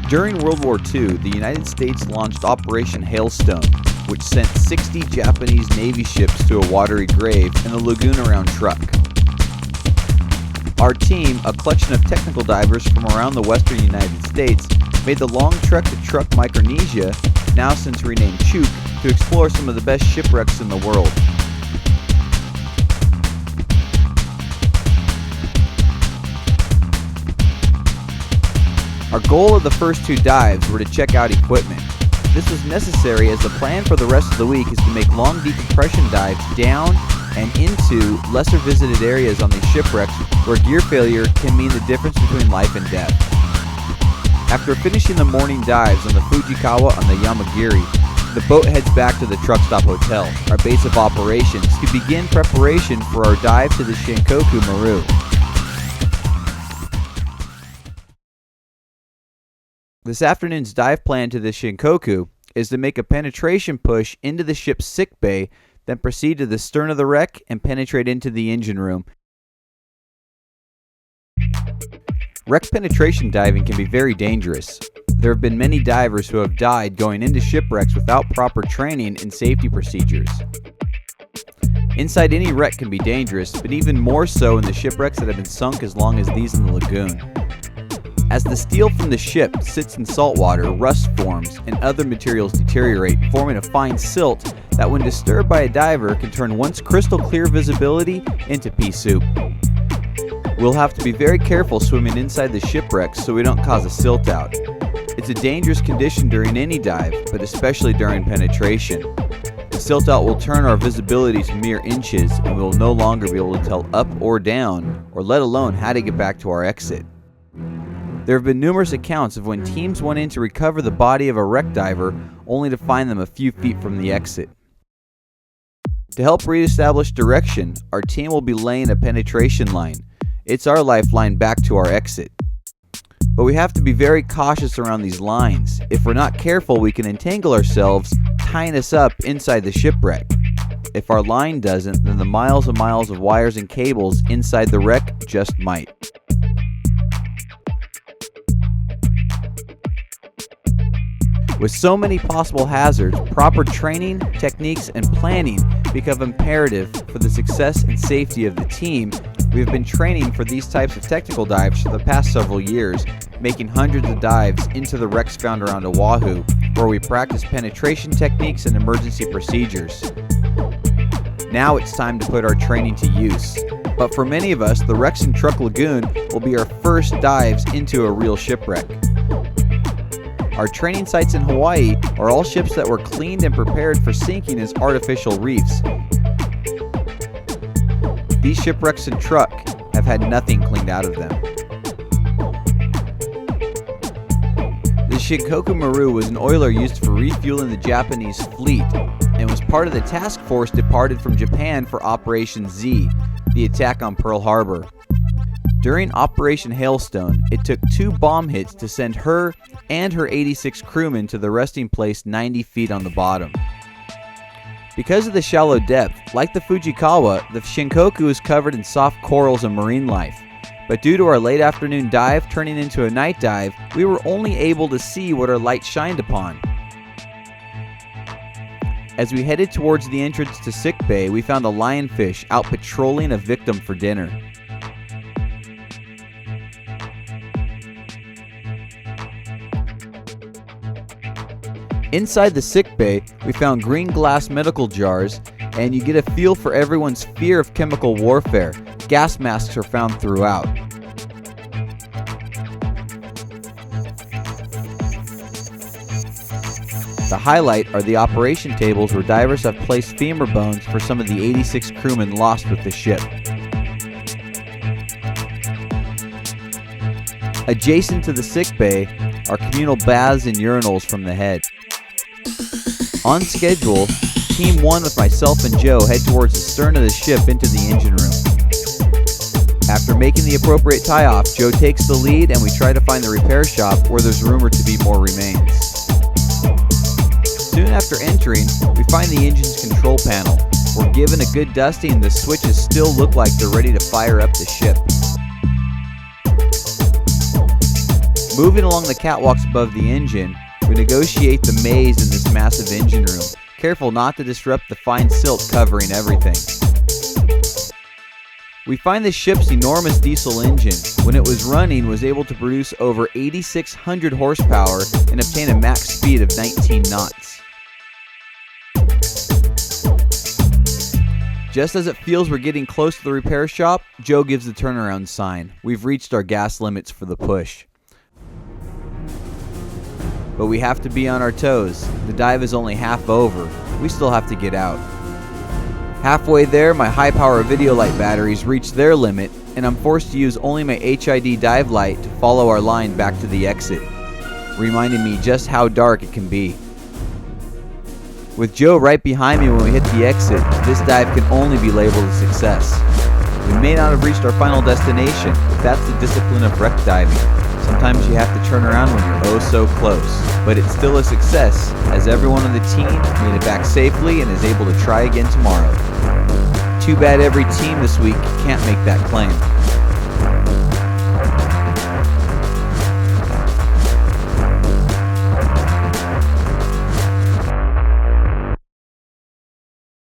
During World War II, the United States launched Operation Hailstone, which sent 60 Japanese Navy ships to a watery grave in the lagoon around Truk. Our team, a collection of technical divers from around the western United States, made the long trek to Chuuk Micronesia, now since renamed Chuuk, to explore some of the best shipwrecks in the world. Our goal of the first 2 dives were to check out equipment. This was necessary as the plan for the rest of the week is to make long decompression dives down and into lesser visited areas on these shipwrecks where gear failure can mean the difference between life and death. After finishing the morning dives on the Fujikawa and the Yamagiri, the boat heads back to the Truck Stop Hotel, our base of operations, to begin preparation for our dive to the Shinkoku Maru. This afternoon's dive plan to the Shinkoku is to make a penetration push into the ship's sick bay, then proceed to the stern of the wreck and penetrate into the engine room. Wreck penetration diving can be very dangerous. There have been many divers who have died going into shipwrecks without proper training and safety procedures. Inside any wreck can be dangerous, but even more so in the shipwrecks that have been sunk as long as these in the lagoon. As the steel from the ship sits in salt water, rust forms and other materials deteriorate, forming a fine silt that when disturbed by a diver can turn once crystal clear visibility into pea soup. We'll have to be very careful swimming inside the shipwrecks so we don't cause a silt out. It's a dangerous condition during any dive, but especially during penetration. The silt out will turn our visibility to mere inches and we will no longer be able to tell up or down, or let alone how to get back to our exit. There have been numerous accounts of when teams went in to recover the body of a wreck diver only to find them a few feet from the exit. To help reestablish direction, our team will be laying a penetration line. It's our lifeline back to our exit. But we have to be very cautious around these lines. If we're not careful, we can entangle ourselves, tying us up inside the shipwreck. If our line doesn't, then the miles and miles of wires and cables inside the wreck just might. With so many possible hazards, proper training, techniques, and planning become imperative for the success and safety of the team. We have been training for these types of technical dives for the past several years, making hundreds of dives into the wrecks found around Oahu, where we practice penetration techniques and emergency procedures. Now it's time to put our training to use. But for many of us, the wrecks in Truk Lagoon will be our first dives into a real shipwreck. Our training sites in Hawaii are all ships that were cleaned and prepared for sinking as artificial reefs. These shipwrecks in Truk have had nothing cleaned out of them. The Shinkoku Maru was an oiler used for refueling the Japanese fleet and was part of the task force departed from Japan for Operation Z, the attack on Pearl Harbor. During Operation Hailstone, it took 2 bomb hits to send her and her 86 crewmen to the resting place 90 feet on the bottom. Because of the shallow depth, like the Fujikawa, the Shinkoku is covered in soft corals and marine life. But due to our late afternoon dive turning into a night dive, we were only able to see what our light shined upon. As we headed towards the entrance to sick bay, we found a lionfish out patrolling a victim for dinner. Inside the sick bay, we found green glass medical jars, and you get a feel for everyone's fear of chemical warfare. Gas masks are found throughout. The highlight are the operation tables where divers have placed femur bones for some of the 86 crewmen lost with the ship. Adjacent to the sick bay are communal baths and urinals from the head. On schedule, Team 1 with myself and Joe head towards the stern of the ship into the engine room. After making the appropriate tie-off, Joe takes the lead and we try to find the repair shop where there's rumored to be more remains. Soon after entering, we find the engine's control panel. We're given a good dusting and the switches still look like they're ready to fire up the ship. Moving along the catwalks above the engine, we negotiate the maze in this massive engine room, careful not to disrupt the fine silt covering everything. We find the ship's enormous diesel engine, when it was running, was able to produce over 8,600 horsepower and obtain a max speed of 19 knots. Just as it feels we're getting close to the repair shop, Joe gives the turnaround sign. We've reached our gas limits for the push. But we have to be on our toes. The dive is only half over. We still have to get out. Halfway there, my high-power video light batteries reach their limit, and I'm forced to use only my HID dive light to follow our line back to the exit, reminding me just how dark it can be. With Joe right behind me when we hit the exit, this dive can only be labeled a success. We may not have reached our final destination, but that's the discipline of wreck diving. Sometimes you have to turn around when you're oh so close, but it's still a success, as everyone on the team made it back safely and is able to try again tomorrow. Too bad every team this week can't make that claim.